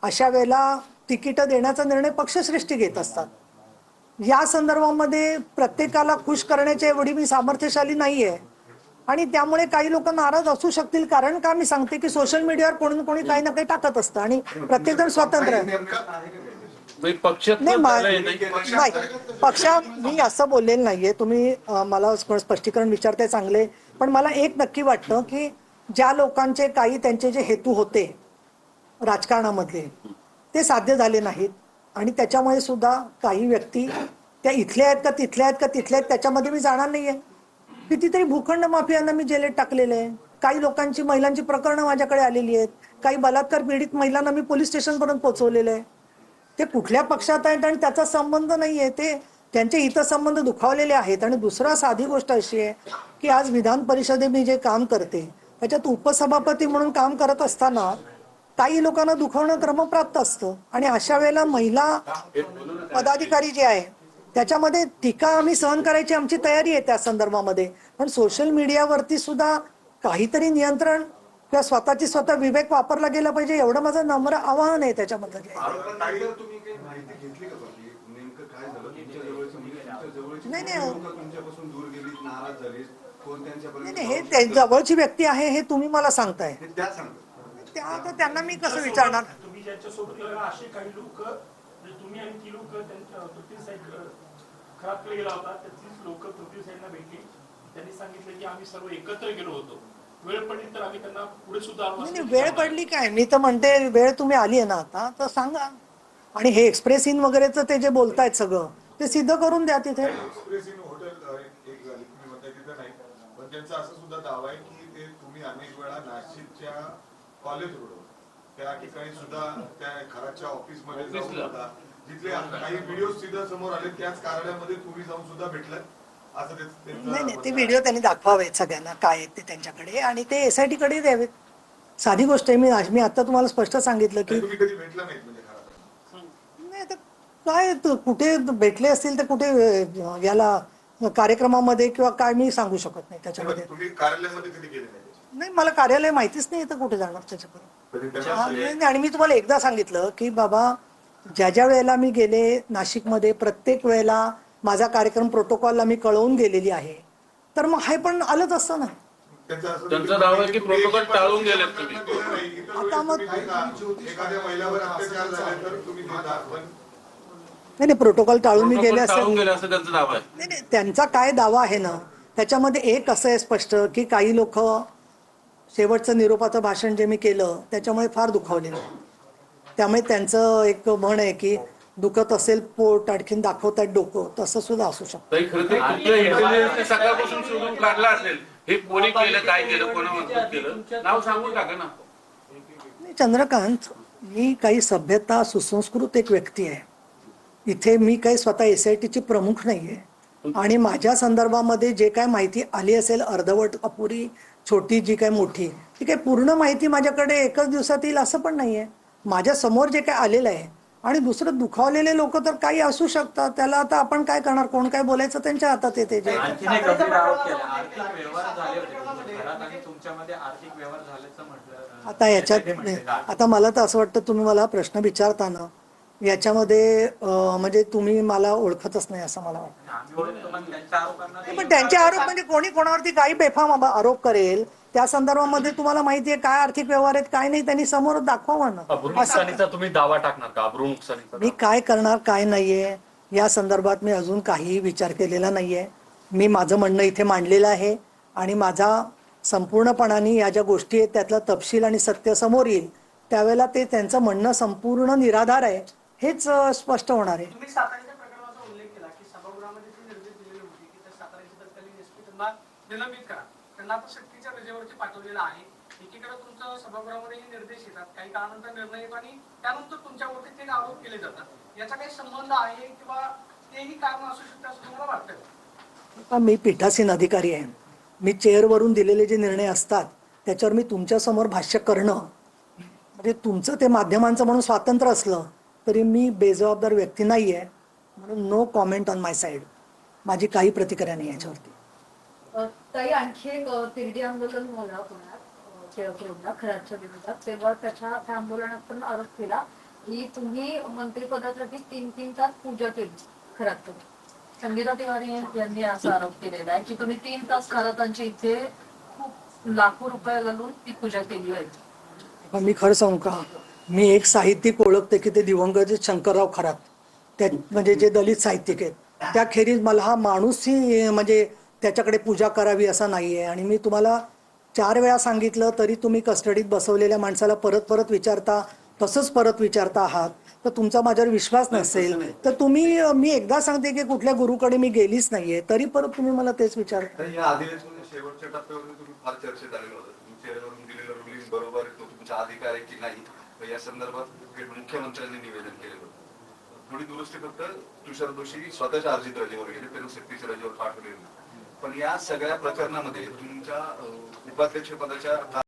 अशा वेळेला तिकीट देण्याचा निर्णय पक्षश्रेष्ठी घेत असतात. या संदर्भामध्ये प्रत्येकाला खुश करण्याची एवढी मी सामर्थ्यशाली नाहीये आणि त्यामुळे काही लोक नाराज असू शकतील. कारण का मी सांगते की सोशल मीडियावर कोणी ना कोणी काही ना काही टाकत असतं आणि प्रत्येक जण स्वतंत्र आहे. नाही पक्षा मी असं बोललेलं नाहीये. तुम्ही मला स्पष्टीकरण विचारताय चांगले, पण मला एक नक्की वाटतं की ज्या लोकांचे काही त्यांचे जे हेतू होते राजकारणामधले ते साध्य झाले नाहीत आणि त्याच्यामुळे सुद्धा काही व्यक्ती त्या इथल्या आहेत का तिथल्या आहेत का तिथल्या आहेत त्याच्यामध्ये मी जाणार नाहीये. कितीतरी भूखंड माफियांना मी जेलेत टाकलेलं आहे. काही लोकांची महिलांची प्रकरणं माझ्याकडे आलेली आहेत. काही बलात्कार पीडित महिलांना मी पोलीस स्टेशनपर्यंत पोहोचवलेलं आहे. ते कुठल्या पक्षात आहेत आणि त्याचा संबंध नाहीये. ते त्यांचे हितसंबंध दुखावलेले आहेत. आणि दुसरा साधी गोष्ट अशी आहे की आज विधान परिषदेत मी जे काम करते त्याच्यात उपसभापती म्हणून काम करत असताना काही लोकांना दुखवणं क्रमप्राप्त असतं आणि अशा वेळेला महिला पदाधिकारी जे आहे त्याच्यामध्ये टीका आम्ही सहन करायची आमची तयारी आहे त्या संदर्भामध्ये. पण सोशल मीडियावरती सुद्धा काहीतरी नियंत्रण किंवा स्वतःची स्वतः विवेक वापरला गेला पाहिजे एवढं माझं नम्र आवाहन आहे त्याच्यामधलं. नाही नाही हे जवळची व्यक्ती आहे हे तुम्ही मला सांगताय. त्यांना मी कसं विचारणार. तुम्ही ज्यांच्यासोबत असे काही लोक तुम्ही आणि ती लोक पृथ्वी साहेब खराब केला गेला होता त्याचीच लोक पृथ्वी साहेबांना भेटली. त्यांनी सांगितलं की आम्ही सर्व एकत्र गेलो होतो. वेळ पडली तर आम्ही त्यांना पुढे सुद्धा वेळ पडली काय मी तर म्हणते वेळ तुम्ही आली आहे ना आता तर सांगा. आणि हे एक्सप्रेस इन वगैरेचं ते जे बोलतायत सगळं ते सिद्ध करून द्या तिथे. एक्सप्रेस इन हॉटेल एक झाली तुम्ही म्हणताय तिथं नाही, पण त्यांचा असं सुद्धा दावा आहे की ते तुम्ही अनेक वेळा नाशिकच्या कॉलेज रोड त्या ठिकाणी सुद्धा त्या खराच्या ऑफिस मध्ये जाऊन होता जिथले काही व्हिडिओ सुद्धा समोर आले त्याच कार्यालयामध्ये तुम्ही जाऊन सुद्धा भेटलात असं नाही नाही ते व्हिडिओ त्यांनी दाखवावेत सगळ्यांना काय आहेत ते त्यांच्याकडे आणि ते SIT कडे द्यावेत. साधी गोष्ट आहे. मी आता तुम्हाला स्पष्ट सांगितलं की तुम्ही कधी भेटला नाहीत म्हणजे नाही तर काय कुठे भेटले असतील तर कुठे याला कार्यक्रमामध्ये किंवा काय मी सांगू शकत नाही त्याच्यामध्ये. तुम्ही कार्यालयामध्ये कधी गेले नाही मला कार्यालय माहितीच नाही तर कुठे जाणार त्याच्यापर्यंत. आणि मी तुम्हाला एकदा सांगितलं की बाबा ज्या ज्या वेळेला मी गेले नाशिकमध्ये प्रत्येक वेळेला माझा कार्यक्रम प्रोटोकॉलला मी कळवून गेलेली आहे. तर मग हे पण आलंच असतं ना. त्यांचा दावा आहे की प्रोटोकॉल टाळून गेले तुम्ही. आता मग एखाद्या महिलावर अत्याचार झाले तर तुम्ही नाही प्रोटोकॉल टाळून मी गेले असं त्यांचा दावा आहे. नाही त्यांचा काय दावा आहे ना त्याच्यामध्ये एक असं आहे स्पष्ट की काही लोक शेवटचं निरोपाचं भाषण जे मी केलं त्याच्यामुळे फार दुखावलेलं. त्यामुळे त्यांचं एक म्हण आहे की दुखत असेल पोट आणखीन दाखवतात डोकं तसं सुद्धा असू शकतं. सकाळपासून शोधून काढला असेल हे कोणी केलं काय केलं कोणा केलं नाव सांगून टाका ना. चंद्रकांत मी काही सभ्यता सुसंस्कृत एक व्यक्ती आहे. इथे मी काही स्वतः SITची प्रमुख नाहीये आणि माझ्या संदर्भामध्ये जे काय माहिती आली असेल अर्धवट अपुरी छोटी जी काय मोठी ती काय पूर्ण माहिती माझ्याकडे एकच दिवसात येईल असं पण नाहीये. माझ्या समोर जे काय आलेलं आहे आणि दुसरं दुखावलेले लोक तर काही असू शकतात. त्याला आता आपण काय करणार कोण काय बोलायचं त्यांच्या हातात येते. जे आता याच्यात आता मला तर असं वाटतं तुम्ही मला प्रश्न विचारताना याच्यामध्ये म्हणजे तुम्ही मला ओळखतच नाही असं मला वाटतं. पण त्यांचे आरोप म्हणजे कोणी कोणावरती काही बेफाम आरोप करेल त्या संदर्भामध्ये तुम्हाला माहिती आहे काय आर्थिक व्यवहार आहेत काय नाही त्यांनी समोर दाखवा ना. तुम्ही दावा टाकणार का अब्रू नुकसानीचा? मी काय करणार काय नाहीये या संदर्भात मी अजून काही विचार केलेला नाहीये. मी माझं म्हणणं इथे मांडलेलं आहे आणि माझा संपूर्णपणाने या ज्या गोष्टी आहेत त्यातला तपशील आणि सत्य समोर येईल त्यावेळेला ते त्यांचं म्हणणं संपूर्ण निराधार आहे हेच स्पष्ट होणार आहे. तुम्ही साताऱ्याच्या प्रकरणाचा उल्लेख केला की सभागृहामध्ये ते निर्देश दिलेले होते की त्या साताऱ्याचे तत्कालीन SP त्यांना निलंबित करा. त्यांना आता सक्तीच्या रजेवरती पाठवलेलं आहे. एकीकडे तुमच्या सभागृहामध्ये हे निर्देश येतात काही काळानंतर निर्णय येतो आणि त्यानंतर तुमच्यावरती ते आरोप केले जातात. याचा काही संबंध आहे किंवा तेही कारण असू शकतं असं तुम्हाला वाटतं? मी पीठासीन अधिकारी आहे. मी चेअरवरून दिलेले जे निर्णय असतात त्याच्यावर मी तुमच्या समोर भाष्य करणं म्हणजे तुमचं ते माध्यमांचं म्हणून स्वातंत्र्य असलं तरी मी बेजबाबदार व्यक्ती नाही आहे म्हणून no comment on my side. माझी काही प्रतिक्रिया नाही याच्यावरती. ताई आणखी एक तिरडी आंदोलन झालं पुण्यात खराच्या विरोधात तेव्हा त्या आंदोलनात पण आरोप केला की तुम्ही मंत्रिपदासाठी 3-3 तास पूजा केली खरं तर. संगीता तिवारी यांनी असा आरोप केलेला आहे की तुम्ही 3 तास खरातांची इथे खूप लाखो रुपये घालून ती पूजा केली आहे. पण मी खरं सांगू का, मी एक साहित्यिक ओळखते की ते दिवंगत शंकरराव खरात, त्या म्हणजे जे दलित साहित्यिक आहेत, त्याखेरीज मला हा माणूसही म्हणजे त्याच्याकडे पूजा करावी असा नाही आहे. आणि मी तुम्हाला 4 वेळा सांगितलं तरी तुम्ही कस्टडीत बसवलेल्या माणसाला परत परत विचारता, तसंच परत विचारता आहात, तर तुमचा माझ्यावर विश्वास नसेल तर तुम्ही, मी एकदा सांगते की कुठल्या गुरुकडे मी गेलीच नाहीये, तरी परत तुम्ही मला तेच विचारता. तर या अधिवेशनाच्या शेवटच्या टप्प्यावर तुम्ही फार चर्चेत आलेलं होतं. तुमच्यावरून दिलेलं रुलिंग बरोबर आहे, तो तुमचा अधिकार आहे की नाही, तर या संदर्भात मुख्यमंत्र्यांनी निवेदन केलेलं होतं. थोडी दुरुस्ती फक्त तुषार दोषी स्वतःच्या अर्जित रजेवर गेले, त्यांना सक्तीच्या रजेवर पाठवलेलं. पण या सगळ्या प्रकरणामध्ये तुमच्या उपाध्यक्ष पदाच्या